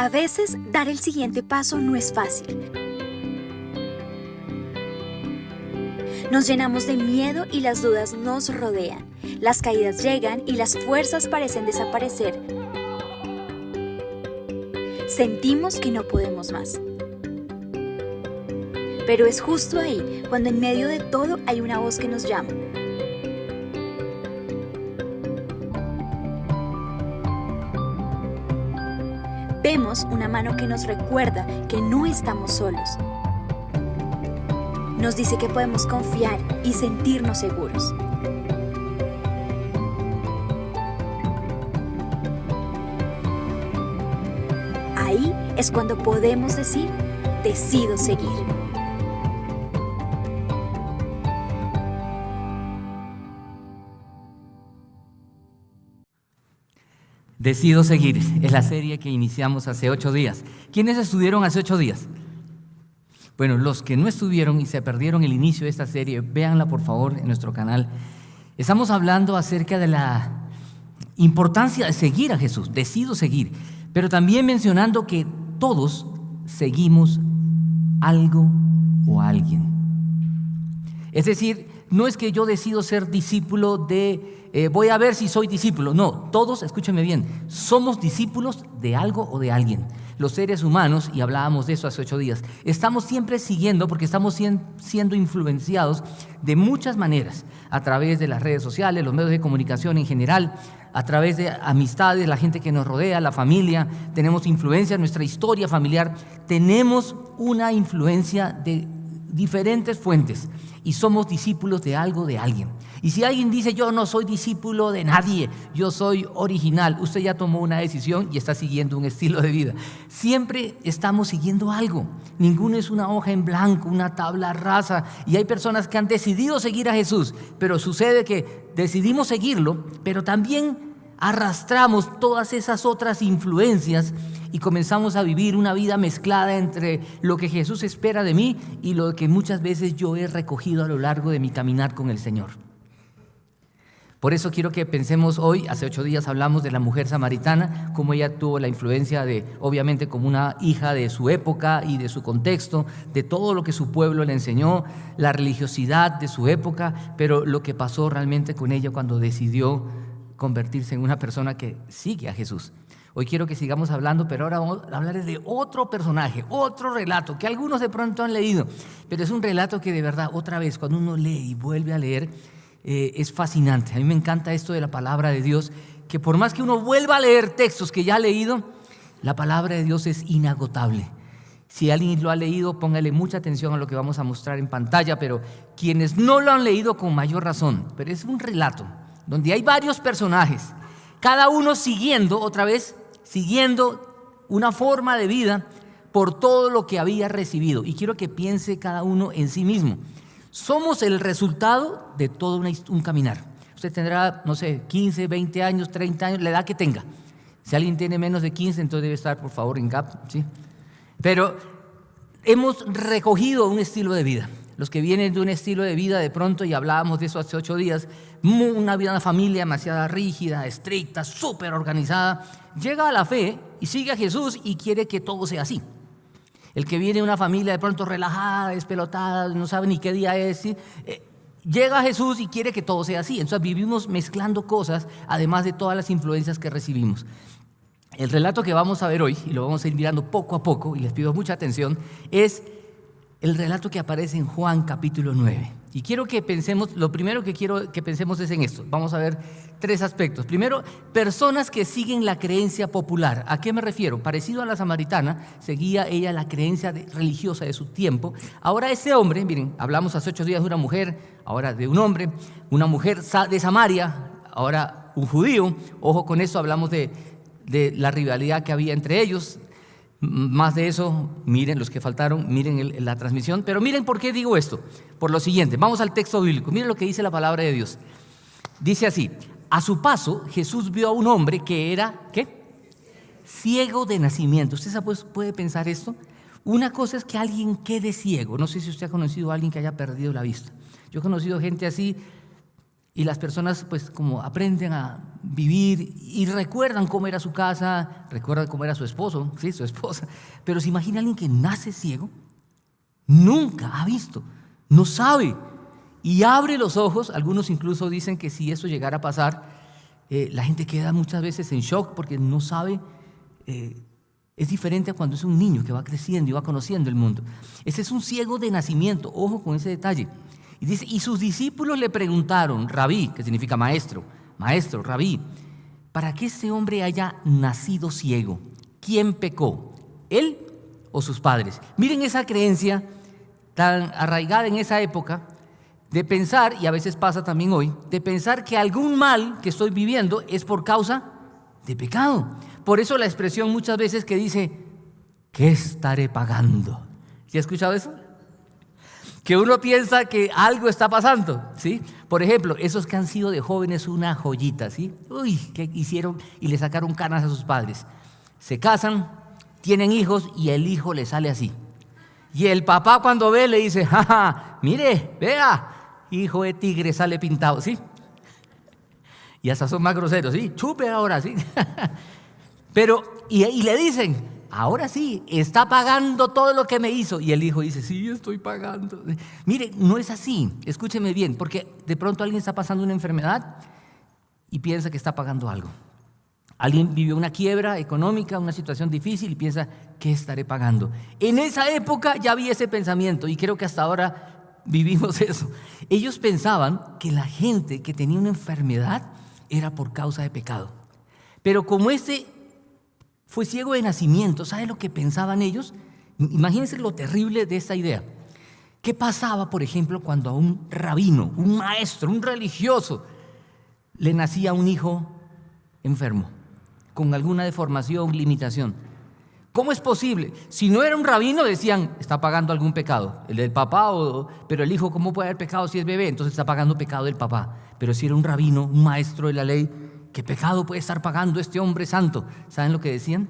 A veces, dar el siguiente paso no es fácil. Nos llenamos de miedo y las dudas nos rodean. Las caídas llegan y las fuerzas parecen desaparecer. Sentimos que no podemos más. Pero es justo ahí, cuando en medio de todo hay una voz que nos llama. Vemos una mano que nos recuerda que no estamos solos. Nos dice que podemos confiar y sentirnos seguros. Ahí es cuando podemos decir, decido seguir. Decido seguir, es la serie que iniciamos hace 8 días. ¿Quiénes estuvieron hace 8 días? Bueno, los que no estuvieron y se perdieron el inicio de esta serie, véanla por favor en nuestro canal. Estamos hablando acerca de la importancia de seguir a Jesús, decido seguir, pero también mencionando que todos seguimos algo o alguien. Es decir, no es que yo decido ser discípulo de, voy a ver si soy discípulo. No, todos, escúchenme bien, somos discípulos de algo o de alguien. Los seres humanos, y hablábamos de eso hace 8 días, estamos siempre siguiendo porque estamos siendo influenciados de muchas maneras, a través de las redes sociales, los medios de comunicación en general, a través de amistades, la gente que nos rodea, la familia, tenemos influencia en nuestra historia familiar, tenemos una influencia de diferentes fuentes y somos discípulos de algo, de alguien. Y si alguien dice, yo no soy discípulo de nadie, yo soy original, usted ya tomó una decisión y está siguiendo un estilo de vida. Siempre estamos siguiendo algo. Ninguno es una hoja en blanco, una tabla rasa. Y hay personas que han decidido seguir a Jesús, pero sucede que decidimos seguirlo, pero también arrastramos todas esas otras influencias y comenzamos a vivir una vida mezclada entre lo que Jesús espera de mí y lo que muchas veces yo he recogido a lo largo de mi caminar con el Señor. Por eso quiero que pensemos hoy, hace 8 días hablamos de la mujer samaritana, cómo ella tuvo la influencia de, obviamente como una hija de su época y de su contexto, de todo lo que su pueblo le enseñó, la religiosidad de su época, pero lo que pasó realmente con ella cuando decidió convertirse en una persona que sigue a Jesús. Hoy quiero que sigamos hablando, pero ahora vamos a hablar de otro personaje, otro relato que algunos de pronto han leído, pero es un relato que de verdad, otra vez, cuando uno lee y vuelve a leer, es fascinante. A mí me encanta esto de la palabra de Dios, que por más que uno vuelva a leer textos que ya ha leído, la palabra de Dios es inagotable. Si alguien lo ha leído, póngale mucha atención a lo que vamos a mostrar en pantalla, pero quienes no lo han leído, con mayor razón. Pero es un relato donde hay varios personajes, cada uno siguiendo una forma de vida por todo lo que había recibido. Y quiero que piense cada uno en sí mismo. Somos el resultado de todo un caminar. Usted tendrá, no sé, 15, 20 años, 30 años, la edad que tenga. Si alguien tiene menos de 15, entonces debe estar, por favor, en GAP, ¿sí? Pero hemos recogido un estilo de vida. Los que vienen de un estilo de vida de pronto, y hablábamos de eso hace 8 días, una familia demasiado rígida, estricta, súper organizada, llega a la fe y sigue a Jesús y quiere que todo sea así. El que viene de una familia de pronto relajada, despelotada, no sabe ni qué día es, ¿sí? Llega a Jesús y quiere que todo sea así. Entonces vivimos mezclando cosas, además de todas las influencias que recibimos. El relato que vamos a ver hoy, y lo vamos a ir mirando poco a poco, y les pido mucha atención, es el relato que aparece en Juan capítulo 9. Y quiero que pensemos, lo primero que quiero que pensemos es en esto. Vamos a ver 3 aspectos. Primero, personas que siguen la creencia popular. ¿A qué me refiero? Parecido a la samaritana, seguía ella la creencia religiosa de su tiempo. Ahora ese hombre, miren, hablamos hace 8 días de una mujer, ahora de un hombre, una mujer de Samaria, ahora un judío. Ojo con eso, hablamos de la rivalidad que había entre ellos. Más de eso, miren los que faltaron, miren la transmisión, pero miren por qué digo esto, por lo siguiente, vamos al texto bíblico, miren lo que dice la palabra de Dios. Dice así: a su paso Jesús vio a un hombre que era, ¿qué? Ciego de nacimiento. ¿Usted puede pensar esto? Una cosa es que alguien quede ciego, no sé si usted ha conocido a alguien que haya perdido la vista. Yo he conocido gente así, Y las personas pues como aprenden a vivir y recuerdan cómo era su casa, recuerdan cómo era su esposo, sí, su esposa. Pero se imagina alguien que nace ciego, nunca ha visto, no sabe y abre los ojos. Algunos incluso dicen que si eso llegara a pasar, la gente queda muchas veces en shock porque no sabe. Es diferente a cuando es un niño que va creciendo y va conociendo el mundo. Ese es un ciego de nacimiento, ojo con ese detalle. Y dice, y sus discípulos le preguntaron, rabí, que significa maestro, rabí, ¿para qué este hombre haya nacido ciego? ¿Quién pecó? ¿Él o sus padres? Miren esa creencia tan arraigada en esa época de pensar, y a veces pasa también hoy, de pensar que algún mal que estoy viviendo es por causa de pecado. Por eso la expresión muchas veces que dice, ¿qué estaré pagando? ¿Sí ha escuchado eso? Que uno piensa que algo está pasando, ¿sí? Por ejemplo, esos que han sido de jóvenes una joyita, ¿sí? Uy, ¿qué hicieron? Y le sacaron canas a sus padres. Se casan, tienen hijos y el hijo le sale así. Y el papá cuando ve le dice, jaja, mire, vea, hijo de tigre sale pintado, ¿sí? Y hasta son más groseros, ¿sí? Chupe ahora, ¿sí? Pero, y le dicen, ahora sí, está pagando todo lo que me hizo. Y el hijo dice, sí, estoy pagando. Mire, no es así, escúcheme bien, porque de pronto alguien está pasando una enfermedad y piensa que está pagando algo. Alguien vivió una quiebra económica, una situación difícil y piensa, ¿qué estaré pagando? En esa época ya había ese pensamiento y creo que hasta ahora vivimos eso. Ellos pensaban que la gente que tenía una enfermedad era por causa de pecado. Pero como fue ciego de nacimiento, ¿sabe lo que pensaban ellos? Imagínense lo terrible de esta idea. ¿Qué pasaba, por ejemplo, cuando a un rabino, un maestro, un religioso, le nacía un hijo enfermo, con alguna deformación, limitación? ¿Cómo es posible? Si no era un rabino, decían, está pagando algún pecado, el del papá, pero el hijo, ¿cómo puede haber pecado si es bebé? Entonces está pagando pecado del papá. Pero si era un rabino, un maestro de la ley, ¿qué pecado puede estar pagando este hombre santo? ¿Saben lo que decían?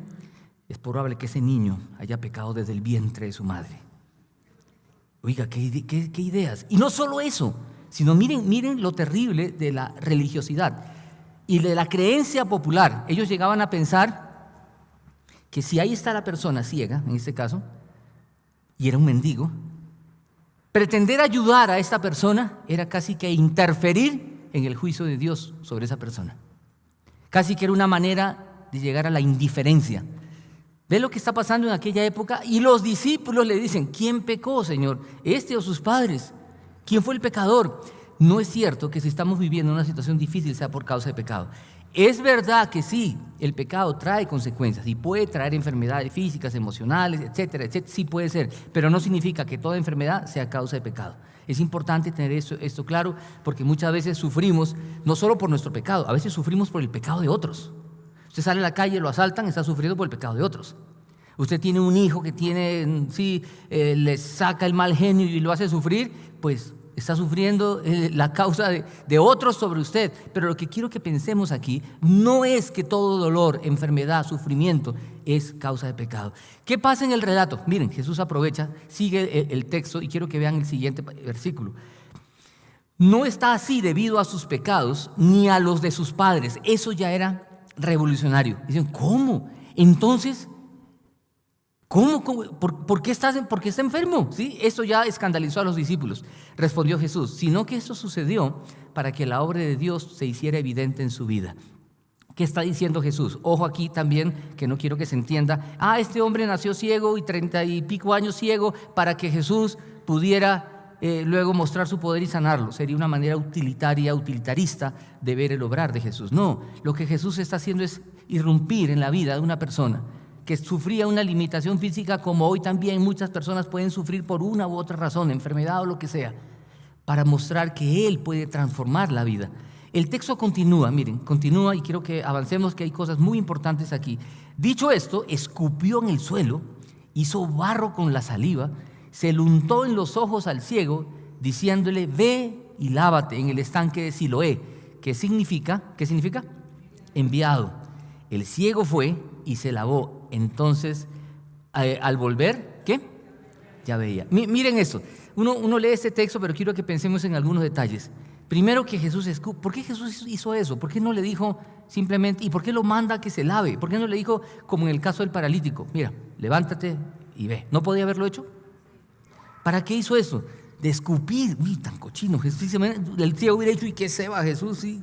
Es probable que ese niño haya pecado desde el vientre de su madre. Oiga, ¿qué ideas? Y no solo eso, sino miren lo terrible de la religiosidad y de la creencia popular. Ellos llegaban a pensar que si ahí está la persona ciega, en este caso, y era un mendigo, pretender ayudar a esta persona era casi que interferir en el juicio de Dios sobre esa persona. Casi que era una manera de llegar a la indiferencia. ¿Ve lo que está pasando en aquella época? Y los discípulos le dicen, ¿quién pecó, Señor? ¿Este o sus padres? ¿Quién fue el pecador? No es cierto que si estamos viviendo una situación difícil sea por causa de pecado. Es verdad que sí, el pecado trae consecuencias y puede traer enfermedades físicas, emocionales, etcétera, etcétera. Sí puede ser, pero no significa que toda enfermedad sea causa de pecado. Es importante tener esto claro porque muchas veces sufrimos no solo por nuestro pecado, a veces sufrimos por el pecado de otros. Usted sale a la calle, lo asaltan, está sufriendo por el pecado de otros. Usted tiene un hijo que le saca el mal genio y lo hace sufrir, pues está sufriendo la causa de otros sobre usted. Pero lo que quiero que pensemos aquí no es que todo dolor, enfermedad, sufrimiento es causa de pecado. ¿Qué pasa en el relato? Miren, Jesús aprovecha, sigue el texto y quiero que vean el siguiente versículo. No está así debido a sus pecados ni a los de sus padres. Eso ya era revolucionario. Dicen, ¿cómo? Entonces, ¿cómo? ¿Por qué está enfermo? ¿Sí? Eso ya escandalizó a los discípulos. Respondió Jesús, sino que esto sucedió para que la obra de Dios se hiciera evidente en su vida. ¿Qué está diciendo Jesús? Ojo aquí también, que no quiero que se entienda, este hombre nació ciego y 30 y pico años ciego para que Jesús pudiera luego mostrar su poder y sanarlo. Sería una manera utilitarista de ver el obrar de Jesús. No, lo que Jesús está haciendo es irrumpir en la vida de una persona que sufría una limitación física, como hoy también muchas personas pueden sufrir por una u otra razón, enfermedad o lo que sea, para mostrar que Él puede transformar la vida. El texto continúa, miren, continúa y quiero que avancemos, que hay cosas muy importantes aquí. Dicho esto, escupió en el suelo, hizo barro con la saliva, se le untó en los ojos al ciego, diciéndole, ve y lávate en el estanque de Siloé. ¿Qué significa? Enviado. El ciego fue y se lavó. Entonces, al volver, ¿qué? ya veía. Miren esto, uno lee este texto, pero quiero que pensemos en algunos detalles. Primero que Jesús ¿por qué Jesús hizo eso? ¿Por qué no le dijo simplemente, y por qué lo manda a que se lave? ¿Por qué no le dijo, como en el caso del paralítico, mira, levántate y ve? ¿No podía haberlo hecho? ¿Para qué hizo eso? De escupir. Uy, tan cochino. Jesús, el ciego hubiera dicho, ¿y qué se va Jesús? Sí.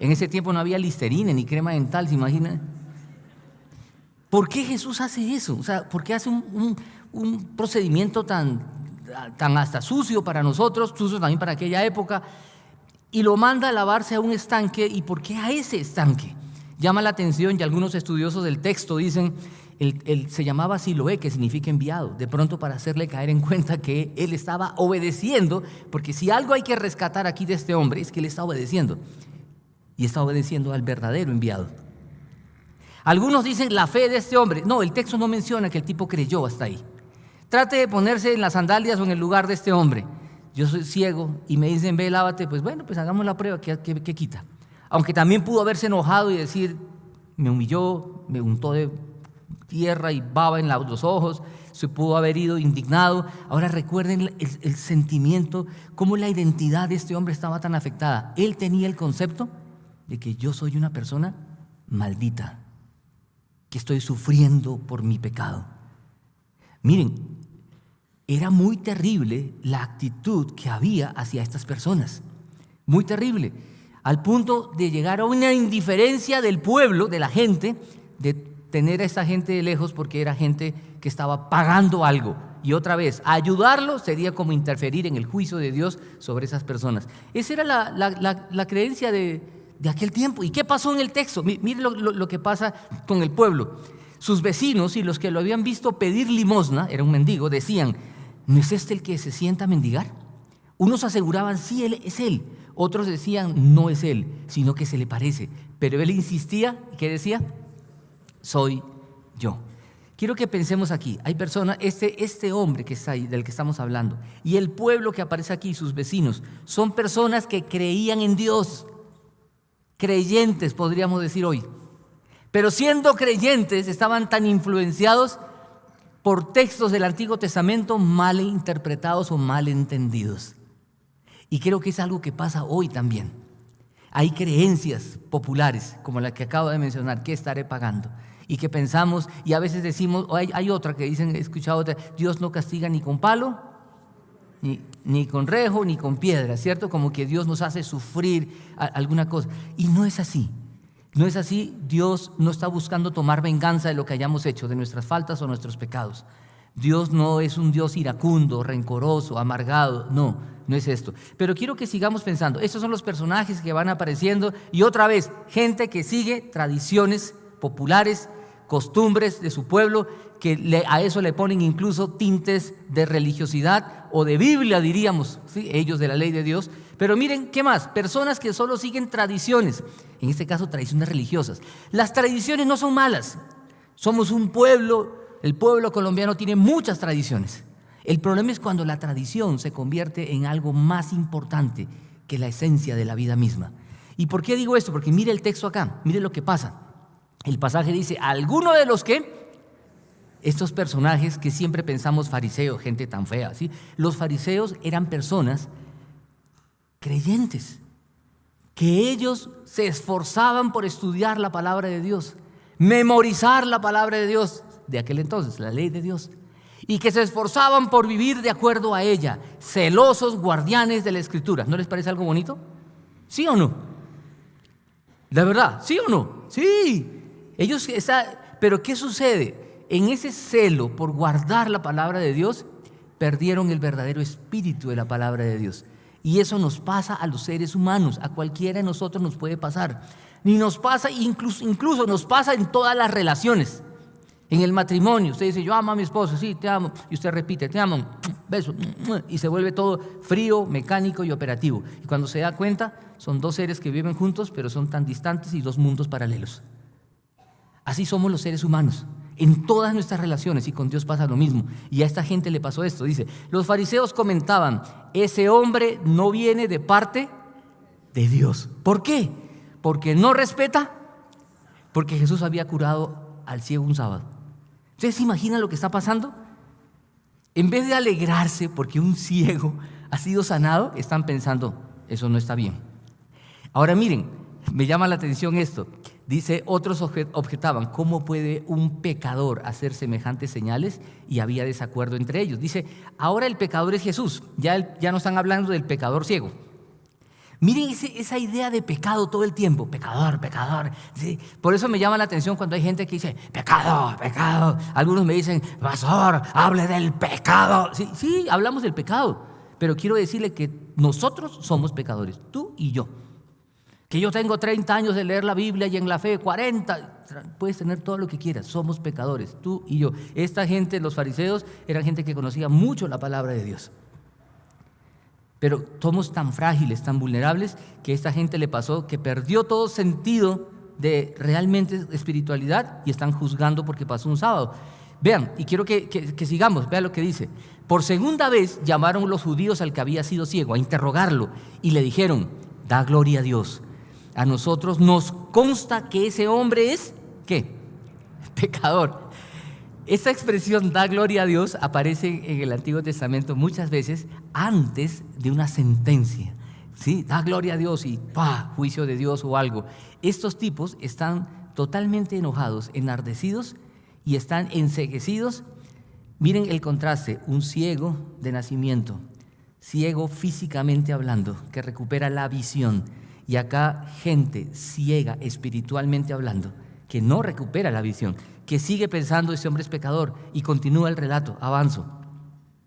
En ese tiempo no había Listerine ni crema dental, ¿se imaginan? ¿Por qué Jesús hace eso? O sea, ¿por qué hace un procedimiento tan hasta sucio para nosotros, sucio también para aquella época, y lo manda a lavarse a un estanque? ¿Y por qué a ese estanque? Llama la atención, y algunos estudiosos del texto dicen, él se llamaba Siloé, que significa enviado, de pronto para hacerle caer en cuenta que él estaba obedeciendo, porque si algo hay que rescatar aquí de este hombre es que él está obedeciendo, y está obedeciendo al verdadero enviado. Algunos dicen la fe de este hombre. No, el texto no menciona que el tipo creyó hasta ahí. Trate de ponerse en las sandalias o en el lugar de este hombre. Yo soy ciego y me dicen, ve, lávate. Pues bueno, pues hagamos la prueba, ¿qué quita? Aunque también pudo haberse enojado y decir, me humilló, me untó de tierra y baba en los ojos, se pudo haber ido indignado. Ahora recuerden el sentimiento, cómo la identidad de este hombre estaba tan afectada. Él tenía el concepto de que yo soy una persona maldita, que estoy sufriendo por mi pecado. Miren, era muy terrible la actitud que había hacia estas personas, muy terrible, al punto de llegar a una indiferencia del pueblo, de la gente, de tener a esta gente de lejos porque era gente que estaba pagando algo. Y otra vez, ayudarlo sería como interferir en el juicio de Dios sobre esas personas. Esa era la creencia de aquel tiempo. ¿Y qué pasó en el texto? Miren lo que pasa con el pueblo. Sus vecinos y los que lo habían visto pedir limosna, era un mendigo, decían, ¿no es este el que se sienta a mendigar? Unos aseguraban, sí, él es él. Otros decían, no es él, sino que se le parece. Pero él insistía, ¿qué decía? Soy yo. Quiero que pensemos aquí, hay personas, este hombre que está ahí, del que estamos hablando, y el pueblo que aparece aquí, sus vecinos, son personas que creían en Dios, creyentes, podríamos decir hoy. Pero siendo creyentes, estaban tan influenciados por textos del Antiguo Testamento mal interpretados o mal entendidos. Y creo que es algo que pasa hoy también. Hay creencias populares, como la que acabo de mencionar, ¿qué estaré pagando? Y que pensamos, y a veces decimos, o hay otra que dicen, he escuchado otra, Dios no castiga ni con palo, ni con rejo, ni con piedra, ¿cierto? Como que Dios nos hace sufrir alguna cosa. Y no es así. No es así. Dios no está buscando tomar venganza de lo que hayamos hecho, de nuestras faltas o nuestros pecados. Dios no es un Dios iracundo, rencoroso, amargado. No es esto. Pero quiero que sigamos pensando. Estos son los personajes que van apareciendo. Y otra vez, gente que sigue tradiciones populares, costumbres de su pueblo, que a eso le ponen incluso tintes de religiosidad o de Biblia, diríamos, ¿sí? Ellos de la ley de Dios. Pero miren, ¿qué más? Personas que solo siguen tradiciones, en este caso tradiciones religiosas. Las tradiciones no son malas. Somos un pueblo, el pueblo colombiano tiene muchas tradiciones. El problema es cuando la tradición se convierte en algo más importante que la esencia de la vida misma. ¿Y por qué digo esto? Porque mire el texto acá, mire lo que pasa. El pasaje dice, alguno de los que, estos personajes que siempre pensamos fariseos, gente tan fea, ¿sí? Los fariseos eran personas creyentes, que ellos se esforzaban por estudiar la palabra de Dios, memorizar la palabra de Dios, de aquel entonces, la ley de Dios, y que se esforzaban por vivir de acuerdo a ella, celosos guardianes de la Escritura. ¿No les parece algo bonito? ¿Sí o no? ¿La verdad? ¿Sí o no? Sí. Pero ¿qué sucede? En ese celo por guardar la palabra de Dios, perdieron el verdadero espíritu de la palabra de Dios. Y eso nos pasa a los seres humanos, a cualquiera de nosotros nos puede pasar. Ni nos pasa, incluso nos pasa en todas las relaciones. En el matrimonio, usted dice, yo amo a mi esposo, sí, te amo. Y usted repite, te amo, beso. Y se vuelve todo frío, mecánico y operativo. Y cuando se da cuenta, son dos seres que viven juntos, pero son tan distantes y dos mundos paralelos. Así somos los seres humanos, en todas nuestras relaciones, y con Dios pasa lo mismo. Y a esta gente le pasó esto, dice, los fariseos comentaban, ese hombre no viene de parte de Dios. ¿Por qué? Porque no respeta, porque Jesús había curado al ciego un sábado. ¿Ustedes se imaginan lo que está pasando? En vez de alegrarse porque un ciego ha sido sanado, están pensando, eso no está bien. Ahora miren, me llama la atención esto. Dice, otros objetaban, ¿cómo puede un pecador hacer semejantes señales? Y había desacuerdo entre ellos. Dice, ahora el pecador es Jesús, ya no están hablando del pecador ciego. Miren esa idea de pecado todo el tiempo, pecador, pecador. ¿Sí? Por eso me llama la atención cuando hay gente que dice, pecado, pecado. Algunos me dicen, pastor, hable del pecado. Sí, hablamos del pecado, pero quiero decirle que nosotros somos pecadores, tú y yo. Que yo tengo 30 años de leer la Biblia y en la fe 40, puedes tener todo lo que quieras, somos pecadores, tú y yo. Esta gente, los fariseos, eran gente que conocía mucho la palabra de Dios. Pero somos tan frágiles, tan vulnerables, que a esta gente le pasó que perdió todo sentido de realmente espiritualidad y están juzgando porque pasó un sábado. Vean, y quiero que sigamos, vean lo que dice. Por segunda vez llamaron los judíos al que había sido ciego a interrogarlo y le dijeron, da gloria a Dios. A nosotros nos consta que ese hombre es, ¿qué? Pecador. Esta expresión, da gloria a Dios, aparece en el Antiguo Testamento muchas veces antes de una sentencia. ¿Sí? Da gloria a Dios y juicio de Dios o algo. Estos tipos están totalmente enojados, enardecidos y están enceguecidos. Miren el contraste, un ciego de nacimiento, ciego físicamente hablando, que recupera la visión. Y acá gente ciega espiritualmente hablando, que no recupera la visión, que sigue pensando ese hombre es pecador. Y continúa el relato, avanzo.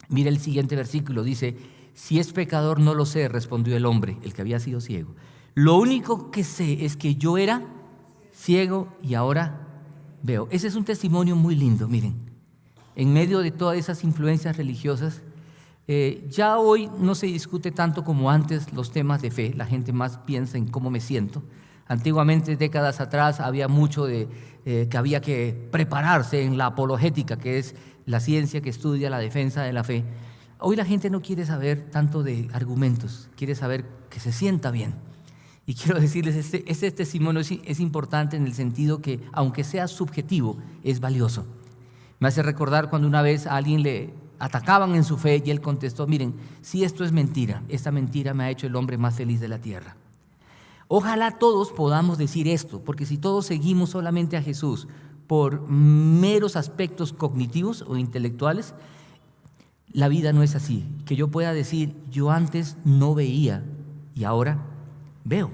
Mira el siguiente versículo, dice, si es pecador no lo sé, respondió el hombre, el que había sido ciego. Lo único que sé es que yo era ciego y ahora veo. Ese es un testimonio muy lindo, miren. En medio de todas esas influencias religiosas, ya hoy no se discute tanto como antes los temas de fe, la gente más piensa en cómo me siento. Antiguamente, décadas atrás, había mucho de que había que prepararse en la apologética, que es la ciencia que estudia la defensa de la fe. Hoy la gente no quiere saber tanto de argumentos, quiere saber que se sienta bien. Y quiero decirles, este testimonio es importante en el sentido que, aunque sea subjetivo, es valioso. Me hace recordar cuando una vez a alguien le atacaban en su fe y él contestó, miren, si esto es mentira, esta mentira me ha hecho el hombre más feliz de la tierra. Ojalá todos podamos decir esto, porque si todos seguimos solamente a Jesús por meros aspectos cognitivos o intelectuales, la vida no es así. Que yo pueda decir, yo antes no veía y ahora veo.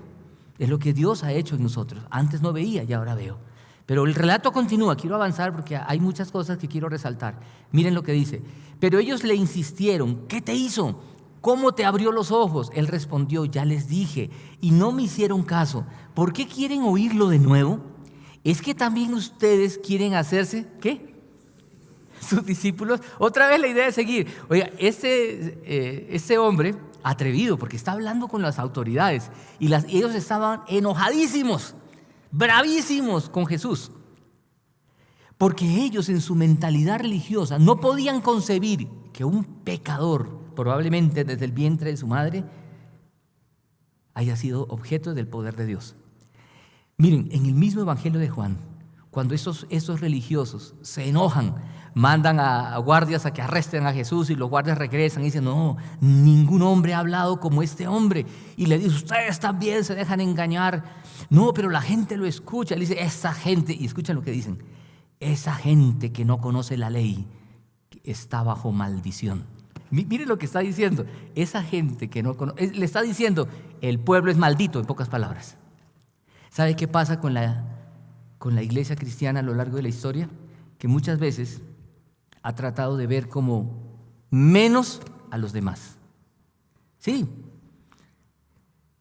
Es lo que Dios ha hecho en nosotros. Antes no veía y ahora veo. Pero el relato continúa, quiero avanzar porque hay muchas cosas que quiero resaltar. Miren lo que dice. Pero ellos le insistieron, ¿qué te hizo? ¿Cómo te abrió los ojos? Él respondió, ya les dije, y no me hicieron caso. ¿Por qué quieren oírlo de nuevo? ¿Es que también ustedes quieren hacerse, qué? Sus discípulos. Otra vez la idea de seguir. Oiga, este hombre, atrevido, porque está hablando con las autoridades, y ellos estaban enojadísimos, bravísimos con Jesús, porque ellos en su mentalidad religiosa no podían concebir que un pecador, probablemente desde el vientre de su madre, haya sido objeto del poder de Dios. Miren, en el mismo Evangelio de Juan, cuando esos religiosos se enojan, mandan a guardias a que arresten a Jesús y los guardias regresan y dicen, no, ningún hombre ha hablado como este hombre. Y le dice, ustedes también se dejan engañar. No, pero la gente lo escucha. Le dice, esa gente, y escuchen lo que dicen, esa gente que no conoce la ley está bajo maldición. Miren lo que está diciendo, esa gente que no conoce, le está diciendo, el pueblo es maldito, en pocas palabras. ¿Sabe qué pasa con la iglesia cristiana a lo largo de la historia? Que muchas veces ha tratado de ver como menos a los demás. Sí,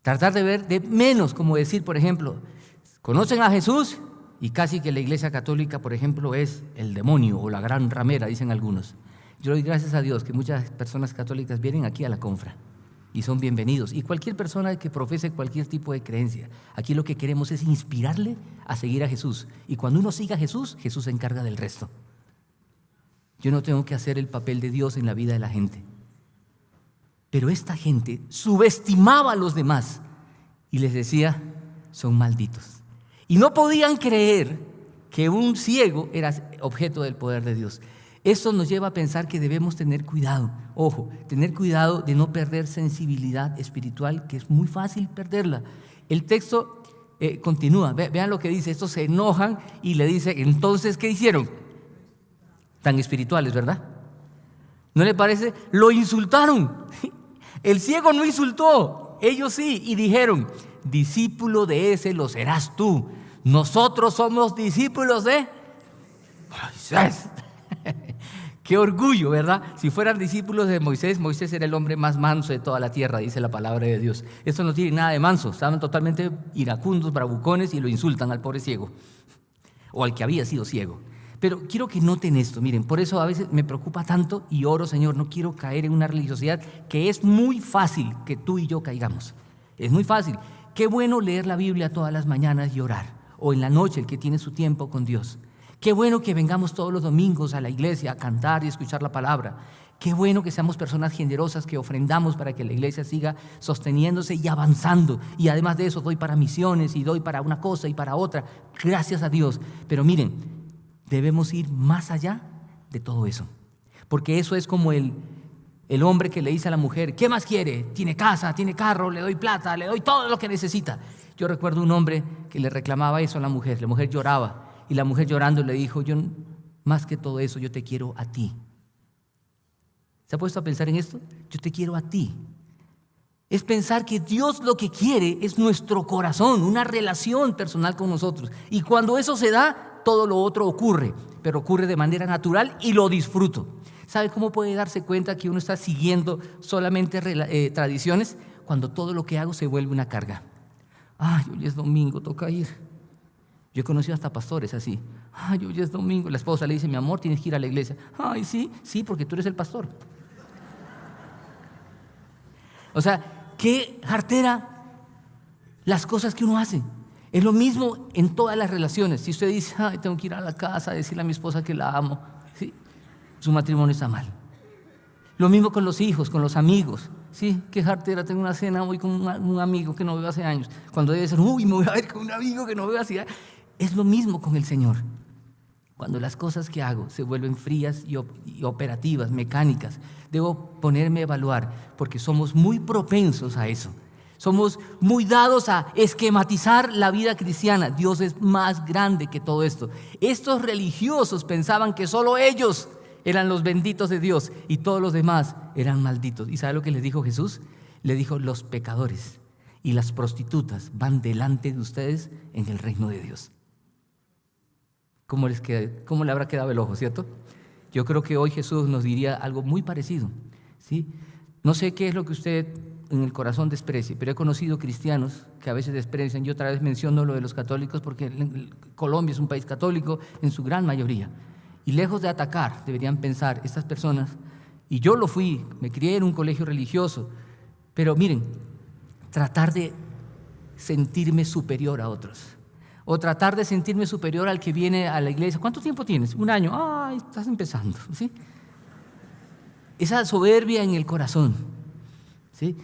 tratar de ver de menos, como decir, por ejemplo, conocen a Jesús y casi que la iglesia católica, por ejemplo, es el demonio o la gran ramera, dicen algunos. Yo doy gracias a Dios que muchas personas católicas vienen aquí a la confra y son bienvenidos. Y cualquier persona que profese cualquier tipo de creencia, aquí lo que queremos es inspirarle a seguir a Jesús. Y cuando uno siga a Jesús, Jesús se encarga del resto. Yo no tengo que hacer el papel de Dios en la vida de la gente. Pero esta gente subestimaba a los demás y les decía, son malditos. Y no podían creer que un ciego era objeto del poder de Dios. Esto nos lleva a pensar que debemos tener cuidado, ojo, tener cuidado de no perder sensibilidad espiritual, que es muy fácil perderla. El texto continúa, vean lo que dice, estos se enojan y le dice, entonces, ¿qué hicieron? Tan espirituales, ¿verdad? ¿No le parece? Lo insultaron. El ciego no insultó, ellos sí, y dijeron, discípulo de ese lo serás tú. Nosotros somos discípulos de Moisés. Qué orgullo, ¿verdad? Si fueran discípulos de Moisés, Moisés era el hombre más manso de toda la tierra, dice la palabra de Dios. Esto no tiene nada de manso, estaban totalmente iracundos, bravucones y lo insultan al pobre ciego, o al que había sido ciego. Pero quiero que noten esto, miren, por eso a veces me preocupa tanto y oro, Señor, no quiero caer en una religiosidad que es muy fácil que tú y yo caigamos. Es muy fácil. Qué bueno leer la Biblia todas las mañanas y orar, o en la noche el que tiene su tiempo con Dios. Qué bueno que vengamos todos los domingos a la iglesia a cantar y escuchar la palabra. Qué bueno que seamos personas generosas, que ofrendamos para que la iglesia siga sosteniéndose y avanzando. Y además de eso doy para misiones y doy para una cosa y para otra. Gracias a Dios. Pero miren, debemos ir más allá de todo eso. Porque eso es como el hombre que le dice a la mujer, ¿qué más quiere? Tiene casa, tiene carro, le doy plata, le doy todo lo que necesita. Yo recuerdo un hombre que le reclamaba eso a la mujer lloraba. Y la mujer llorando le dijo, yo más que todo eso, yo te quiero a ti. ¿Se ha puesto a pensar en esto? Yo te quiero a ti. Es pensar que Dios lo que quiere es nuestro corazón, una relación personal con nosotros. Y cuando eso se da, todo lo otro ocurre, pero ocurre de manera natural y lo disfruto. ¿Sabe cómo puede darse cuenta que uno está siguiendo solamente tradiciones? Cuando todo lo que hago se vuelve una carga. Ay, hoy es domingo, toca ir. Yo he conocido hasta pastores así. Ay, hoy es domingo. La esposa le dice, mi amor, tienes que ir a la iglesia. Ay, sí, porque tú eres el pastor. O sea, qué jartera las cosas que uno hace. Es lo mismo en todas las relaciones. Si usted dice, ay, tengo que ir a la casa a decirle a mi esposa que la amo, ¿sí? Su matrimonio está mal. Lo mismo con los hijos, con los amigos. Sí, qué jartera, tengo una cena hoy con un amigo que no veo hace años. Cuando debe ser, uy, me voy a ver con un amigo que no veo hace años. Es lo mismo con el Señor. Cuando las cosas que hago se vuelven frías y operativas, mecánicas, debo ponerme a evaluar, porque somos muy propensos a eso. Somos muy dados a esquematizar la vida cristiana. Dios es más grande que todo esto. Estos religiosos pensaban que solo ellos eran los benditos de Dios y todos los demás eran malditos. ¿Y sabe lo que les dijo Jesús? Le dijo, los pecadores y las prostitutas van delante de ustedes en el reino de Dios. ¿Cómo le habrá quedado el ojo, cierto? Yo creo que hoy Jesús nos diría algo muy parecido, ¿sí? No sé qué es lo que usted en el corazón desprecie, pero he conocido cristianos que a veces desprecian. Yo otra vez menciono lo de los católicos porque Colombia es un país católico en su gran mayoría. Y lejos de atacar, deberían pensar, estas personas, y yo lo fui, me crié en un colegio religioso, pero miren, tratar de sentirme superior a otros, o tratar de sentirme superior al que viene a la iglesia. ¿Cuánto tiempo tienes? 1 año. Ay, estás empezando, ¿sí? Esa soberbia en el corazón, ¿sí?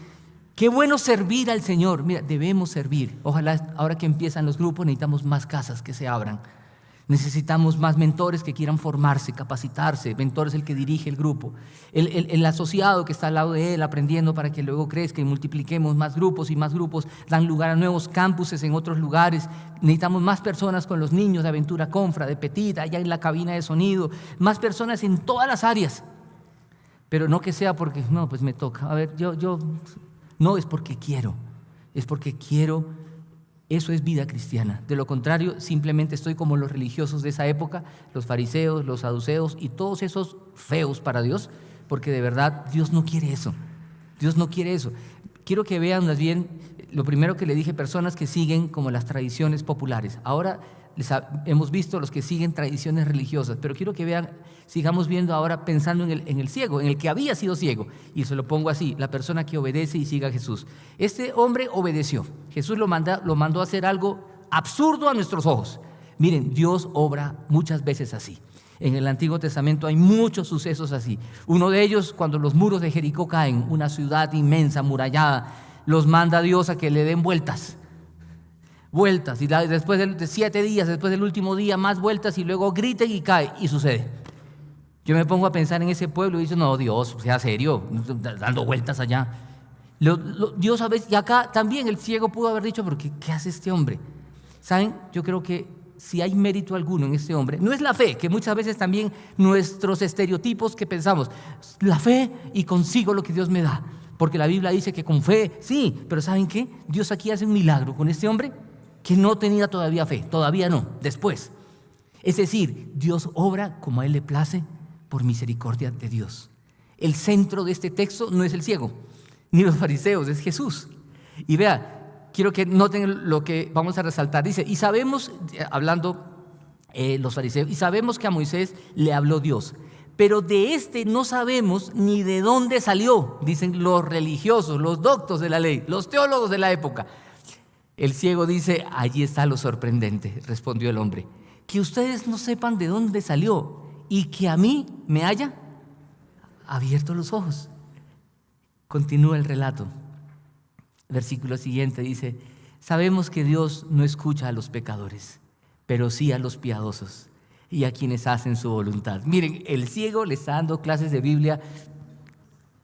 Qué bueno servir al Señor. Mira, debemos servir. Ojalá ahora que empiezan los grupos necesitamos más casas que se abran. Necesitamos más mentores que quieran formarse, capacitarse. Mentor es el que dirige el grupo. El asociado que está al lado de él aprendiendo para que luego crezca y multipliquemos más grupos, y más grupos dan lugar a nuevos campuses en otros lugares. Necesitamos más personas con los niños de Aventura Confra, de Petit, allá en la cabina de sonido. Más personas en todas las áreas. Pero no que sea porque, no, pues me toca. A ver, no, es porque quiero. Es porque quiero. Eso es vida cristiana. De lo contrario, simplemente estoy como los religiosos de esa época, los fariseos, los saduceos y todos esos feos para Dios, porque de verdad Dios no quiere eso. Dios no quiere eso. Quiero que vean más bien lo primero que le dije, personas que siguen como las tradiciones populares. Ahora hemos visto los que siguen tradiciones religiosas, pero quiero que vean, sigamos viendo ahora pensando en el ciego, en el que había sido ciego, y se lo pongo así, la persona que obedece y sigue a Jesús. Este hombre obedeció. Jesús lo mandó a hacer algo absurdo a nuestros ojos. Miren, Dios obra muchas veces así. En el Antiguo Testamento hay muchos sucesos así. Uno de ellos, cuando los muros de Jericó caen, una ciudad inmensa, amurallada, los manda Dios a que le den vueltas, y después de 7 días, después del último día, más vueltas, y luego griten y cae, y sucede. Yo me pongo a pensar en ese pueblo y digo, no, Dios, sea serio, dando vueltas allá. Dios a veces, y acá también el ciego pudo haber dicho, pero ¿qué hace este hombre? ¿Saben? Yo creo que si hay mérito alguno en este hombre, no es la fe, que muchas veces también nuestros estereotipos que pensamos, la fe y consigo lo que Dios me da, porque la Biblia dice que con fe, sí, pero ¿saben qué? Dios aquí hace un milagro con este hombre que no tenía todavía fe, todavía no, después. Es decir, Dios obra como a Él le place por misericordia de Dios. El centro de este texto no es el ciego, ni los fariseos, es Jesús. Y vea, quiero que noten lo que vamos a resaltar. Dice, y sabemos, hablando los fariseos, y sabemos que a Moisés le habló Dios, pero de este no sabemos ni de dónde salió, dicen los religiosos, los doctos de la ley, los teólogos de la época. El ciego dice, allí está lo sorprendente, respondió el hombre, que ustedes no sepan de dónde salió y que a mí me haya abierto los ojos. Continúa el relato. Versículo siguiente dice, sabemos que Dios no escucha a los pecadores, pero sí a los piadosos y a quienes hacen su voluntad. Miren, el ciego le está dando clases de Biblia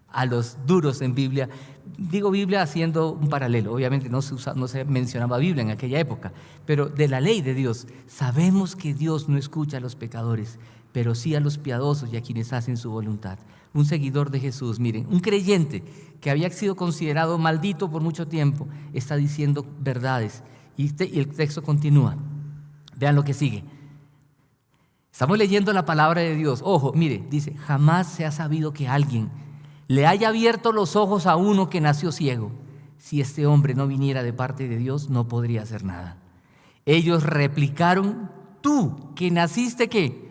a los duros en Biblia. Digo Biblia haciendo un paralelo. Obviamente no se mencionaba Biblia en aquella época, pero de la ley de Dios. Sabemos que Dios no escucha a los pecadores, pero sí a los piadosos y a quienes hacen su voluntad. Un seguidor de Jesús, miren, un creyente que había sido considerado maldito por mucho tiempo, está diciendo verdades. Y el texto continúa. Vean lo que sigue. Estamos leyendo la palabra de Dios. Ojo, mire, dice, jamás se ha sabido que alguien le haya abierto los ojos a uno que nació ciego. Si este hombre no viniera de parte de Dios, no podría hacer nada. Ellos replicaron, tú que naciste, ¿qué?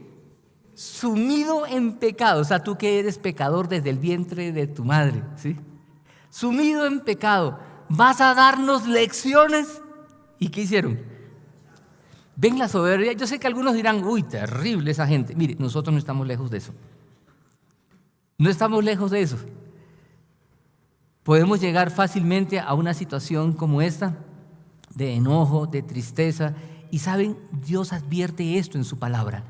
Sumido en pecado, o sea, tú que eres pecador desde el vientre de tu madre, ¿sí? Sumido en pecado, vas a darnos lecciones. ¿Y qué hicieron? ¿Ven la soberbia? Yo sé que algunos dirán, uy, terrible esa gente. Mire, nosotros no estamos lejos de eso. No estamos lejos de eso. Podemos llegar fácilmente a una situación como esta, de enojo, de tristeza. Y saben, Dios advierte esto en su palabra.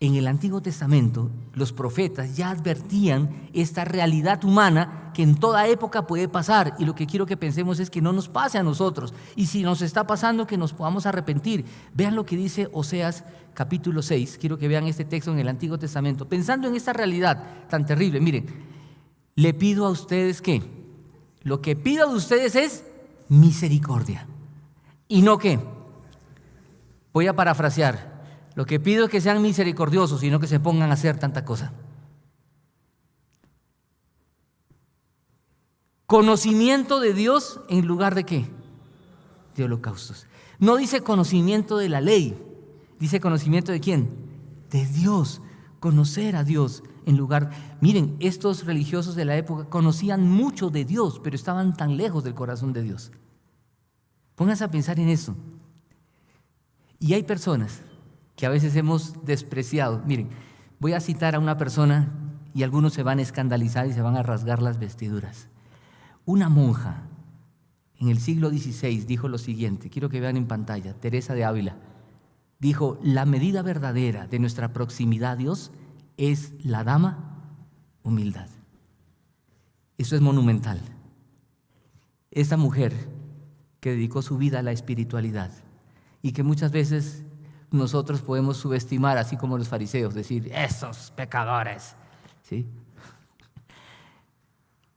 En el Antiguo Testamento, los profetas ya advertían esta realidad humana que en toda época puede pasar. Y lo que quiero que pensemos es que no nos pase a nosotros. Y si nos está pasando, que nos podamos arrepentir. Vean lo que dice Oseas capítulo 6. Quiero que vean este texto en el Antiguo Testamento. Pensando en esta realidad tan terrible, miren, le pido a ustedes que lo que pido de ustedes es misericordia. ¿Y no qué? Voy a parafrasear. Lo que pido es que sean misericordiosos y no que se pongan a hacer tanta cosa. Conocimiento de Dios en lugar de ¿qué? De holocaustos. No dice conocimiento de la ley, dice conocimiento de ¿quién? De Dios. Conocer a Dios en lugar... Miren, estos religiosos de la época conocían mucho de Dios, pero estaban tan lejos del corazón de Dios. Pónganse a pensar en eso. Y hay personas que a veces hemos despreciado. Miren, voy a citar a una persona y algunos se van a escandalizar y se van a rasgar las vestiduras. Una monja en el siglo XVI dijo lo siguiente, quiero que vean en pantalla, Teresa de Ávila, dijo, la medida verdadera de nuestra proximidad a Dios es la dama humildad. Eso es monumental. Esta mujer que dedicó su vida a la espiritualidad y que muchas veces nosotros podemos subestimar, así como los fariseos, decir, esos pecadores, ¿sí?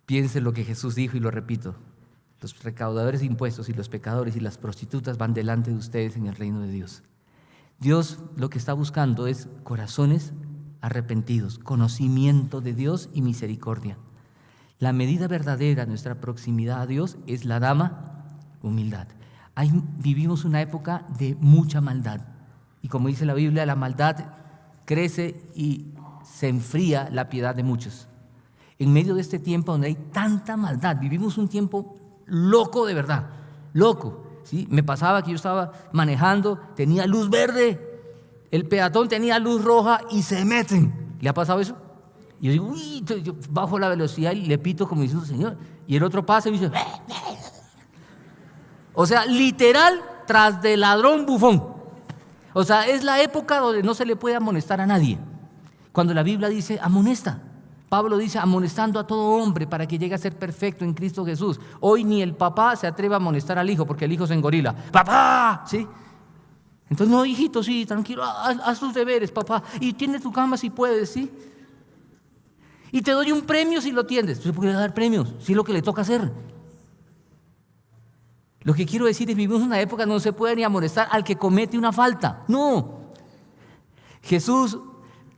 Piensen lo que Jesús dijo y lo repito, los recaudadores de impuestos y los pecadores y las prostitutas van delante de ustedes en el reino de Dios. Dios lo que está buscando es corazones arrepentidos, conocimiento de Dios y misericordia. La medida verdadera de nuestra proximidad a Dios es la dama humildad. Vivimos una época de mucha maldad. Y como dice la Biblia, la maldad crece y se enfría la piedad de muchos. En medio de este tiempo donde hay tanta maldad, vivimos un tiempo loco de verdad, loco. ¿Sí? Me pasaba que yo estaba manejando, tenía luz verde, el peatón tenía luz roja y se meten. ¿Le ha pasado eso? Y yo digo, uy, yo bajo la velocidad y le pito como diciendo, Señor. Y el otro pasa y dice, o sea, literal, tras del ladrón bufón. O sea, es la época donde no se le puede amonestar a nadie. Cuando la Biblia dice amonesta, Pablo dice amonestando a todo hombre para que llegue a ser perfecto en Cristo Jesús. Hoy ni el papá se atreve a amonestar al hijo porque el hijo se engorila. ¡Papá! ¿Sí? Entonces, no, hijito, sí, tranquilo, haz tus deberes, papá. Y tiende tu cama si puedes, ¿sí? Y te doy un premio si lo tienes. ¿Por qué le dar premios? Si es lo que le toca hacer. Lo que quiero decir es, vivimos en una época donde no se puede ni amonestar al que comete una falta. No. Jesús,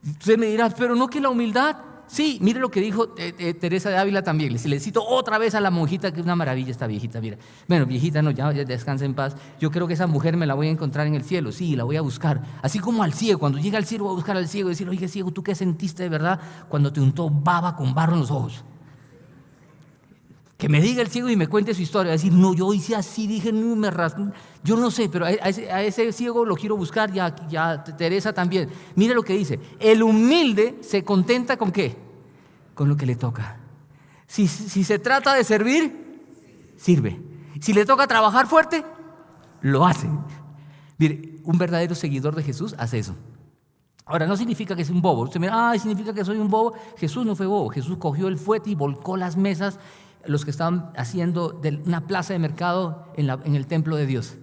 usted me dirá, pero no que la humildad. Sí, mire lo que dijo Teresa de Ávila también. Le cito otra vez a la monjita, que es una maravilla esta viejita, mira. Bueno, viejita no, ya descansa en paz. Yo creo que esa mujer me la voy a encontrar en el cielo, sí, la voy a buscar. Así como al ciego, cuando llega al cielo voy a buscar al ciego y decirle, oye, ciego, ¿tú qué sentiste de verdad cuando te untó baba con barro en los ojos? Que me diga el ciego y me cuente su historia. Va a decir, no, yo hice así, dije, no, me rasgué. Yo no sé, pero a ese ciego lo quiero buscar, ya Teresa también. Mire lo que dice, el humilde se contenta ¿con qué? Con lo que le toca. Si se trata de servir, sirve. Si le toca trabajar fuerte, lo hace. Mire, un verdadero seguidor de Jesús hace eso. Ahora, no significa que es un bobo. Usted me dice, significa que soy un bobo. Jesús no fue bobo. Jesús cogió el fuete y volcó las mesas, los que estaban haciendo de una plaza de mercado en el templo de Dios.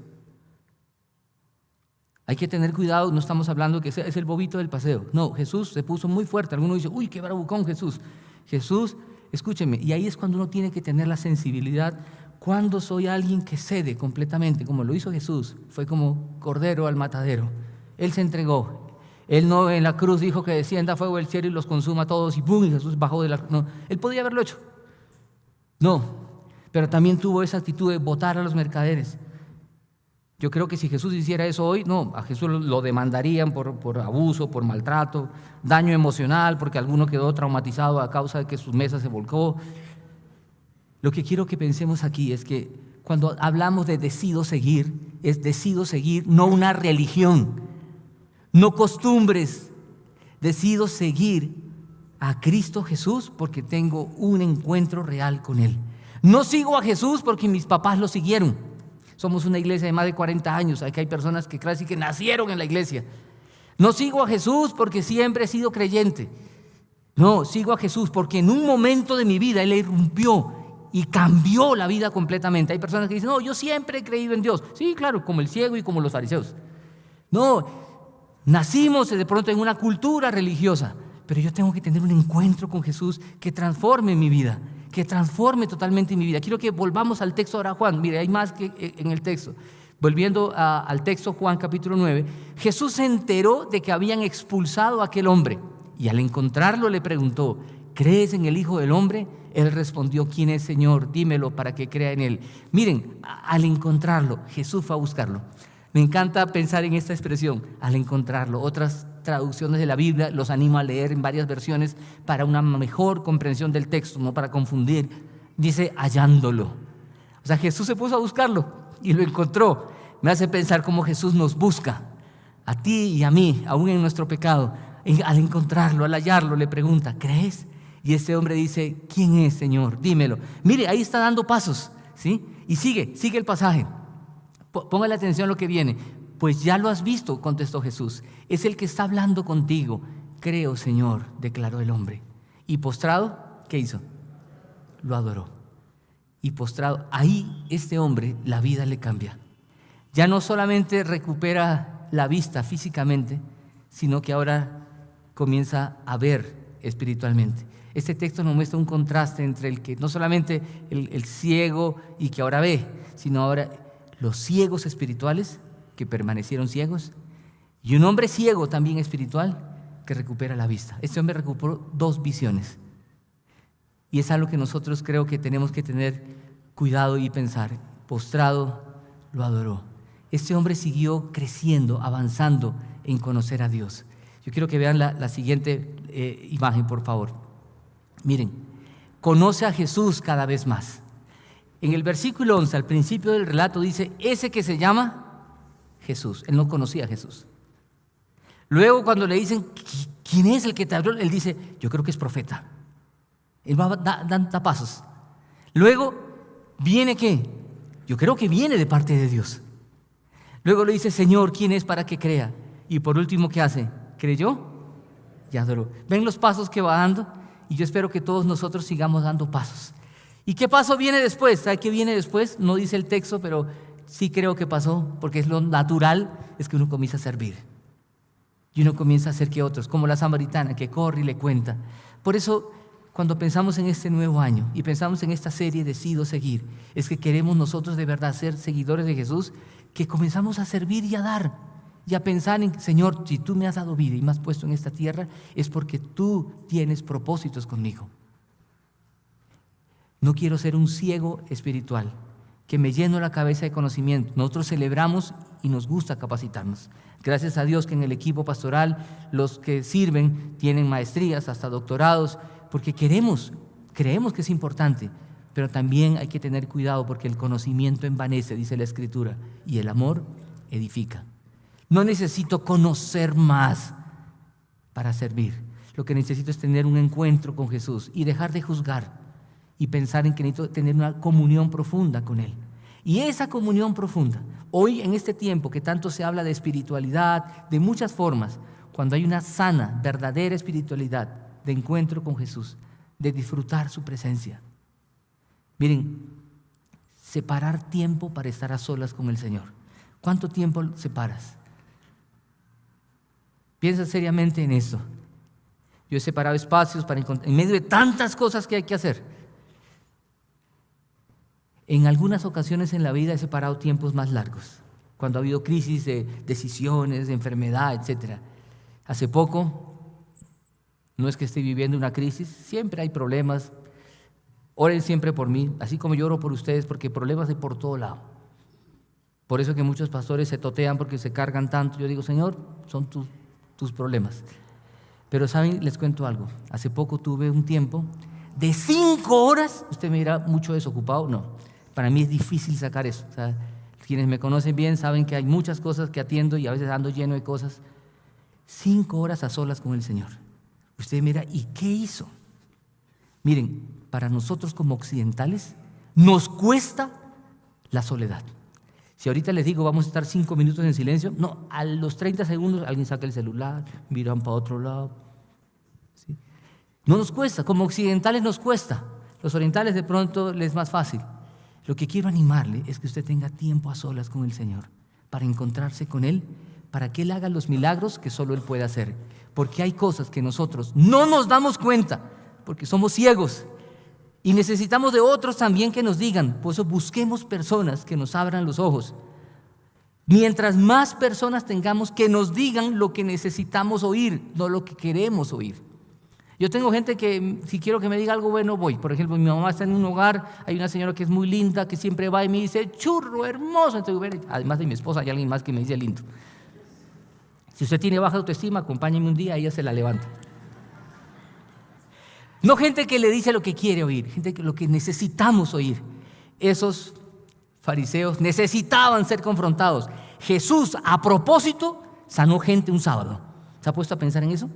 Hay que tener cuidado, no estamos hablando que es el bobito del paseo. No, Jesús se puso muy fuerte. Algunos dicen, uy, qué bravucón Jesús. Jesús, escúcheme, y ahí es cuando uno tiene que tener la sensibilidad. Cuando soy alguien que cede completamente, como lo hizo Jesús, fue como cordero al matadero. Él se entregó. Él no en la cruz dijo que descienda fuego del cielo y los consuma a todos y ¡pum! Y Jesús bajó de la cruz. No, él podía haberlo hecho. No, pero también tuvo esa actitud de votar a los mercaderes. Yo creo que si Jesús hiciera eso hoy, no, a Jesús lo demandarían por abuso, por maltrato, daño emocional, porque alguno quedó traumatizado a causa de que su mesa se volcó. Lo que quiero que pensemos aquí es que cuando hablamos de decido seguir, es decido seguir no una religión, no costumbres, decido seguir a Cristo Jesús porque tengo un encuentro real con Él. No sigo a Jesús porque mis papás lo siguieron. Somos una iglesia de más de 40 años. Aquí hay personas que casi que nacieron en la iglesia. No sigo a Jesús porque siempre he sido creyente. No, sigo a Jesús porque en un momento de mi vida Él irrumpió y cambió la vida completamente. Hay personas que dicen, no, yo siempre he creído en Dios. Sí, claro, como el ciego y como los fariseos. No, nacimos de pronto en una cultura religiosa. Pero yo tengo que tener un encuentro con Jesús que transforme mi vida, que transforme totalmente mi vida. Quiero que volvamos al texto ahora, Juan. Mire, hay más que en el texto. Volviendo al texto, Juan capítulo 9, Jesús se enteró de que habían expulsado a aquel hombre y al encontrarlo le preguntó, ¿crees en el Hijo del Hombre? Él respondió, ¿quién es, Señor? Dímelo para que crea en Él. Miren, al encontrarlo, Jesús fue a buscarlo. Me encanta pensar en esta expresión, al encontrarlo. Otras traducciones de la Biblia los animo a leer en varias versiones para una mejor comprensión del texto, no para confundir. Dice hallándolo. O sea, Jesús se puso a buscarlo y lo encontró. Me hace pensar cómo Jesús nos busca, a ti y a mí, aún en nuestro pecado. Al encontrarlo, al hallarlo, le pregunta, ¿crees? Y este hombre dice, ¿quién es, Señor? Dímelo. Mire, ahí está dando pasos, ¿sí? Y sigue el pasaje. Póngale atención a lo que viene. Pues ya lo has visto, contestó Jesús. Es el que está hablando contigo. Creo, Señor, declaró el hombre. Y postrado, ¿qué hizo? Lo adoró. Y postrado, ahí este hombre, la vida le cambia. Ya no solamente recupera la vista físicamente, sino que ahora comienza a ver espiritualmente. Este texto nos muestra un contraste entre el que no solamente el ciego y que ahora ve, sino ahora los ciegos espirituales que permanecieron ciegos y un hombre ciego también espiritual que recupera la vista. Este hombre recuperó 2 visiones y es algo que nosotros creo que tenemos que tener cuidado y pensar. Postrado lo adoró. Este hombre siguió creciendo, avanzando en conocer a Dios. Yo quiero que vean la siguiente imagen, por favor. Miren, conoce a Jesús cada vez más. En el versículo 11, al principio del relato, dice, ese que se llama Jesús. Él no conocía a Jesús. Luego, cuando le dicen, ¿quién es el que te habló? Él dice, yo creo que es profeta. Él va dando pasos. Luego, ¿viene qué? Yo creo que viene de parte de Dios. Luego le dice, Señor, ¿quién es para que crea? Y por último, ¿qué hace? ¿Creyó? ya adoró. ¿Ven los pasos que va dando? Y yo espero que todos nosotros sigamos dando pasos. ¿Y qué paso viene después? ¿Sabe qué viene después? No dice el texto, pero sí creo que pasó, porque es lo natural, es que uno comienza a servir. Y uno comienza a hacer que otros, como la samaritana, que corre y le cuenta. Por eso, cuando pensamos en este nuevo año y pensamos en esta serie Decido Seguir, es que queremos nosotros de verdad ser seguidores de Jesús, que comenzamos a servir y a dar, y a pensar en, Señor, si tú me has dado vida y me has puesto en esta tierra, es porque tú tienes propósitos conmigo. No quiero ser un ciego espiritual, que me lleno la cabeza de conocimiento. Nosotros celebramos y nos gusta capacitarnos. Gracias a Dios que en el equipo pastoral los que sirven tienen maestrías, hasta doctorados, porque creemos que es importante, pero también hay que tener cuidado porque el conocimiento envanece, dice la Escritura, y el amor edifica. No necesito conocer más para servir. Lo que necesito es tener un encuentro con Jesús y dejar de juzgar y pensar en que necesito tener una comunión profunda con Él. Y esa comunión profunda, hoy en este tiempo que tanto se habla de espiritualidad, de muchas formas, cuando hay una sana, verdadera espiritualidad de encuentro con Jesús, de disfrutar su presencia. Miren, separar tiempo para estar a solas con el Señor. ¿Cuánto tiempo separas? Piensa seriamente en eso. Yo he separado espacios para encontrar, en medio de tantas cosas que hay que hacer. En algunas ocasiones en la vida he separado tiempos más largos, cuando ha habido crisis de decisiones, de enfermedad, etc. Hace poco, no es que esté viviendo una crisis, siempre hay problemas. Oren siempre por mí, así como yo oro por ustedes, porque problemas hay por todo lado. Por eso que muchos pastores se totean porque se cargan tanto. Yo digo, Señor, son tus problemas. Pero saben, les cuento algo. Hace poco tuve un tiempo de 5 horas. Usted me dirá, ¿mucho desocupado? No. Para mí es difícil sacar eso. O sea, quienes me conocen bien saben que hay muchas cosas que atiendo y a veces ando lleno de cosas. 5 horas a solas con el Señor. Usted mira, ¿y qué hizo? Miren, para nosotros como occidentales nos cuesta la soledad. Si ahorita les digo vamos a estar 5 minutos en silencio, no, a los 30 segundos alguien saca el celular, miran para otro lado. ¿Sí? No nos cuesta, como occidentales nos cuesta. Los orientales de pronto les es más fácil. Lo que quiero animarle es que usted tenga tiempo a solas con el Señor, para encontrarse con Él, para que Él haga los milagros que solo Él puede hacer. Porque hay cosas que nosotros no nos damos cuenta, porque somos ciegos y necesitamos de otros también que nos digan. Por eso busquemos personas que nos abran los ojos. Mientras más personas tengamos que nos digan lo que necesitamos oír, no lo que queremos oír. Yo tengo gente que si quiero que me diga algo bueno voy. Por ejemplo, mi mamá está en un hogar, hay una señora que es muy linda, que siempre va y me dice, churro, hermoso. Entonces, además de mi esposa, hay alguien más que me dice lindo. Si usted tiene baja autoestima, acompáñeme un día, ella se la levanta. No gente que le dice lo que quiere oír, gente que lo que necesitamos oír. Esos fariseos necesitaban ser confrontados. Jesús, a propósito, sanó gente un sábado. ¿Se ha puesto a pensar en eso?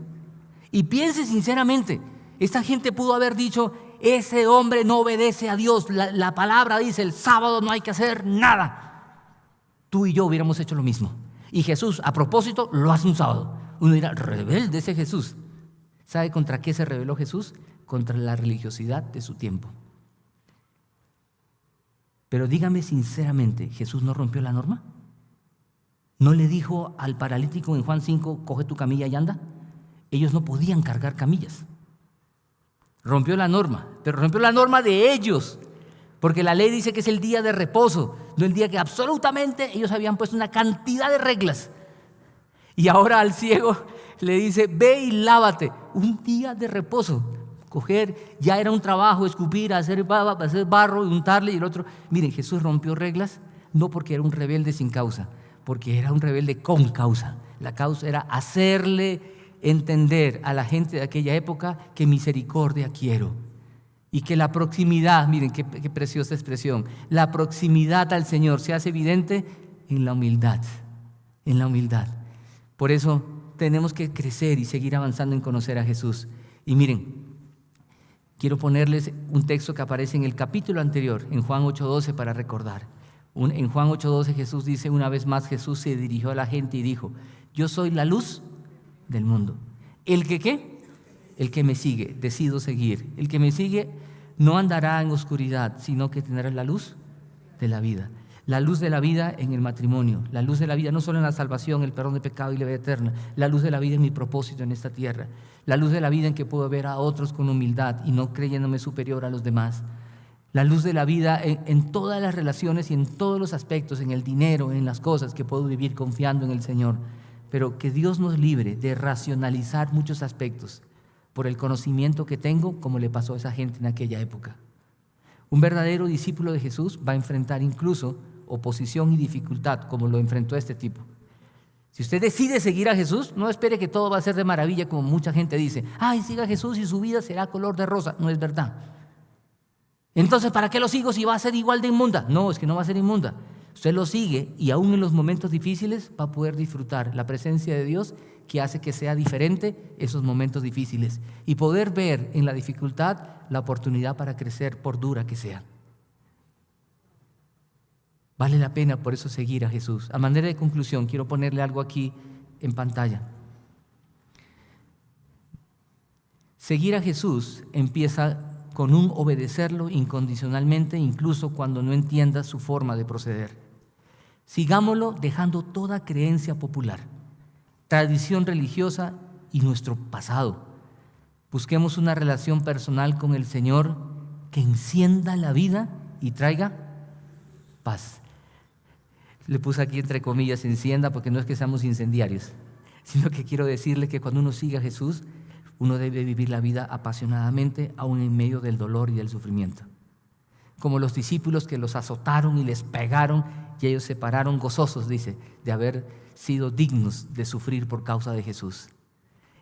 Y piense sinceramente, esta gente pudo haber dicho, ese hombre no obedece a Dios. La palabra dice, el sábado no hay que hacer nada. Tú y yo hubiéramos hecho lo mismo. Y Jesús, a propósito, lo hace un sábado. Uno dirá, rebelde ese Jesús. ¿Sabe contra qué se rebeló Jesús? Contra la religiosidad de su tiempo. Pero dígame sinceramente, ¿Jesús no rompió la norma? ¿No le dijo al paralítico en Juan 5, coge tu camilla y anda? Ellos no podían cargar camillas. Rompió la norma, pero rompió la norma de ellos. Porque la ley dice que es el día de reposo, no el día que absolutamente ellos habían puesto una cantidad de reglas. Y ahora al ciego le dice, ve y lávate. Un día de reposo. Coger, ya era un trabajo, escupir, hacer barro y untarle y el otro. Miren, Jesús rompió reglas no porque era un rebelde sin causa, porque era un rebelde con causa. La causa era hacerle entender a la gente de aquella época que misericordia quiero. Y que la proximidad, miren qué preciosa expresión, la proximidad al Señor se hace evidente en la humildad, en la humildad. Por eso tenemos que crecer y seguir avanzando en conocer a Jesús. Y miren, quiero ponerles un texto que aparece en el capítulo anterior, en Juan 8:12, para recordar. En Juan 8:12 Jesús dice, una vez más Jesús se dirigió a la gente y dijo, yo soy la luz del mundo. ¿El que qué? El que me sigue, decido seguir. El que me sigue no andará en oscuridad, sino que tendrá la luz de la vida. La luz de la vida en el matrimonio, la luz de la vida no solo en la salvación, el perdón de pecado y la vida eterna, la luz de la vida en mi propósito en esta tierra, la luz de la vida en que puedo ver a otros con humildad y no creyéndome superior a los demás, la luz de la vida en todas las relaciones y en todos los aspectos, en el dinero, en las cosas que puedo vivir confiando en el Señor, pero que Dios nos libre de racionalizar muchos aspectos por el conocimiento que tengo, como le pasó a esa gente en aquella época. Un verdadero discípulo de Jesús va a enfrentar incluso oposición y dificultad, como lo enfrentó este tipo. Si usted decide seguir a Jesús, no espere que todo va a ser de maravilla, como mucha gente dice. Ay, siga a Jesús y su vida será color de rosa. No es verdad. Entonces, ¿para qué lo sigo si va a ser igual de inmunda? No, es que no va a ser inmunda. Usted lo sigue y aún en los momentos difíciles va a poder disfrutar la presencia de Dios, que hace que sea diferente esos momentos difíciles y poder ver en la dificultad la oportunidad para crecer por dura que sea. Vale la pena por eso seguir a Jesús. A manera de conclusión, quiero ponerle algo aquí en pantalla. Seguir a Jesús empieza con un obedecerlo incondicionalmente, incluso cuando no entienda su forma de proceder. Sigámoslo dejando toda creencia popular, tradición religiosa y nuestro pasado. Busquemos una relación personal con el Señor que encienda la vida y traiga paz. Le puse aquí entre comillas encienda, porque no es que seamos incendiarios, sino que quiero decirle que cuando uno sigue a Jesús, uno debe vivir la vida apasionadamente, aún en medio del dolor y del sufrimiento. Como los discípulos que los azotaron y les pegaron, y ellos se pararon gozosos, dice, de haber sido dignos de sufrir por causa de Jesús.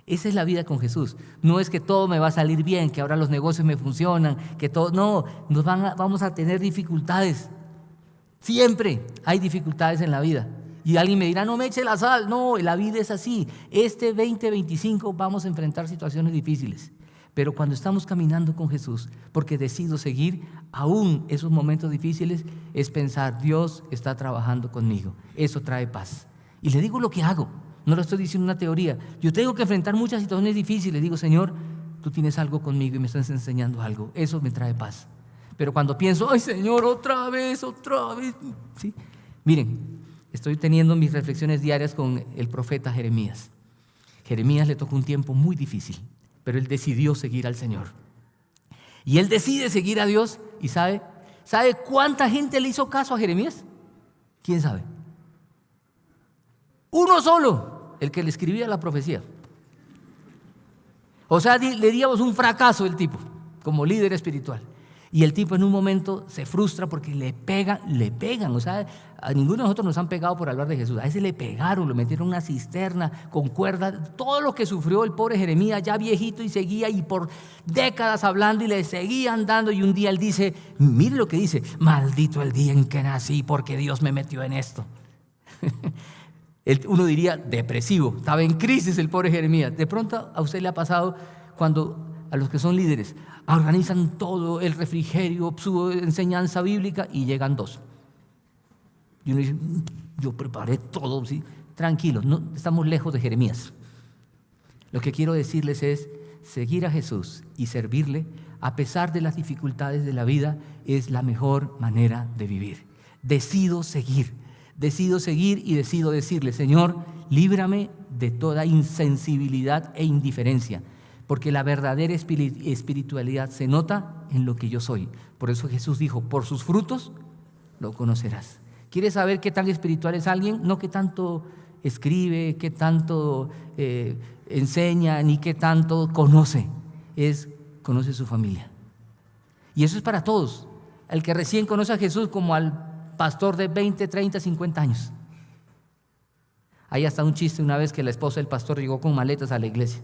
Esa es la vida con Jesús. No es que todo me va a salir bien, que ahora los negocios me funcionan, que todo, no, vamos a tener dificultades. Siempre hay dificultades en la vida. Y alguien me dirá, no me eche la sal. No, la vida es así. Este 2025 vamos a enfrentar situaciones difíciles. Pero cuando estamos caminando con Jesús, porque decido seguir, aún esos momentos difíciles, es pensar, Dios está trabajando conmigo. Eso trae paz. Y le digo lo que hago. No lo estoy diciendo una teoría. Yo tengo que enfrentar muchas situaciones difíciles. Digo, Señor, tú tienes algo conmigo y me estás enseñando algo. Eso me trae paz. Pero cuando pienso, ay Señor, otra vez, ¿sí? Miren, estoy teniendo mis reflexiones diarias con el profeta Jeremías. Jeremías le tocó un tiempo muy difícil, pero él decidió seguir al Señor. Y él decide seguir a Dios y ¿sabe cuánta gente le hizo caso a Jeremías? ¿Quién sabe? Uno solo, el que le escribía la profecía. O sea, le diríamos un fracaso el tipo, como líder espiritual. Y el tipo en un momento se frustra porque le pegan. O sea, a ninguno de nosotros nos han pegado por hablar de Jesús. A ese le pegaron, lo metieron en una cisterna con cuerdas. Todo lo que sufrió el pobre Jeremías, ya viejito, y seguía y por décadas hablando y le seguían dando. Y un día él dice, mire lo que dice, maldito el día en que nací porque Dios me metió en esto. Uno diría depresivo, estaba en crisis el pobre Jeremías. De pronto a usted le ha pasado cuando a los que son líderes organizan todo, el refrigerio, su enseñanza bíblica, y llegan dos. Y uno dice, yo preparé todo, ¿sí? Tranquilos, no, estamos lejos de Jeremías. Lo que quiero decirles es, seguir a Jesús y servirle, a pesar de las dificultades de la vida, es la mejor manera de vivir. Decido seguir y decido decirle, Señor, líbrame de toda insensibilidad e indiferencia, porque la verdadera espiritualidad se nota en lo que yo soy. Por eso Jesús dijo, por sus frutos lo conocerás. ¿Quieres saber qué tan espiritual es alguien? No qué tanto escribe, qué tanto enseña, ni qué tanto conoce. Conoce su familia. Y eso es para todos. El que recién conoce a Jesús como al pastor de 20, 30, 50 años. Hay hasta un chiste una vez que la esposa del pastor llegó con maletas a la iglesia.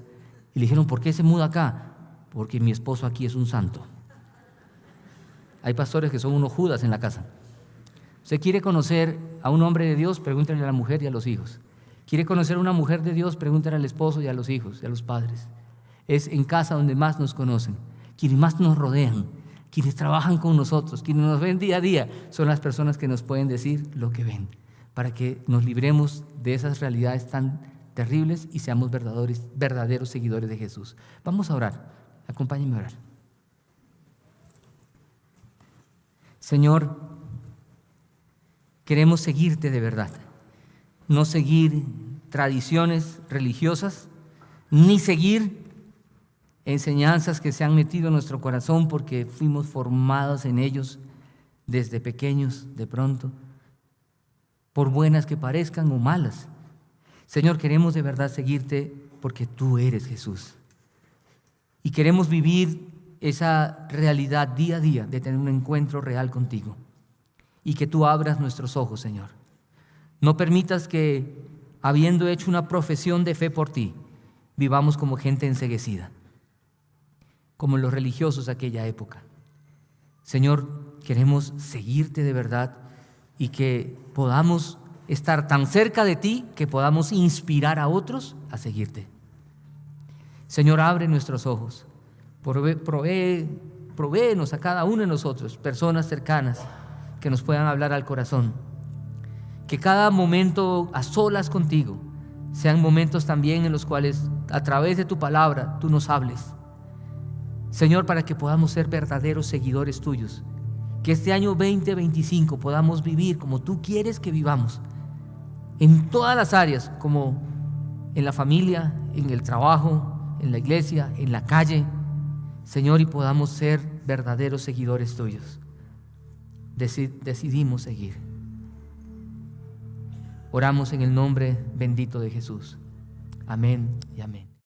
Y le dijeron, ¿por qué se muda acá? Porque mi esposo aquí es un santo. Hay pastores que son unos Judas en la casa. Usted quiere conocer a un hombre de Dios, pregúntale a la mujer y a los hijos. Quiere conocer a una mujer de Dios, pregúntale al esposo y a los hijos y a los padres. Es en casa donde más nos conocen, quienes más nos rodean, quienes trabajan con nosotros, quienes nos ven día a día, son las personas que nos pueden decir lo que ven, para que nos libremos de esas realidades tan terribles y seamos verdaderos seguidores de Jesús. Vamos a orar. Acompáñenme a orar. Señor, queremos seguirte de verdad, no seguir tradiciones religiosas, ni seguir enseñanzas que se han metido en nuestro corazón porque fuimos formados en ellos desde pequeños, de pronto, por buenas que parezcan o malas. Señor, queremos de verdad seguirte porque tú eres Jesús. Y queremos vivir esa realidad día a día de tener un encuentro real contigo. Y que tú abras nuestros ojos, Señor. No permitas que, habiendo hecho una profesión de fe por ti, vivamos como gente enceguecida, como los religiosos de aquella época. Señor, queremos seguirte de verdad y que podamos estar tan cerca de ti que podamos inspirar a otros a seguirte. Señor, abre nuestros ojos, provéenos a cada uno de nosotros personas cercanas que nos puedan hablar al corazón. Que cada momento a solas contigo sean momentos también en los cuales a través de tu palabra tú nos hables. Señor, para que podamos ser verdaderos seguidores tuyos. Que este año 2025 podamos vivir como tú quieres que vivamos. En todas las áreas, como en la familia, en el trabajo, en la iglesia, en la calle. Señor, y podamos ser verdaderos seguidores tuyos. Decidimos seguir. Oramos en el nombre bendito de Jesús. Amén y amén.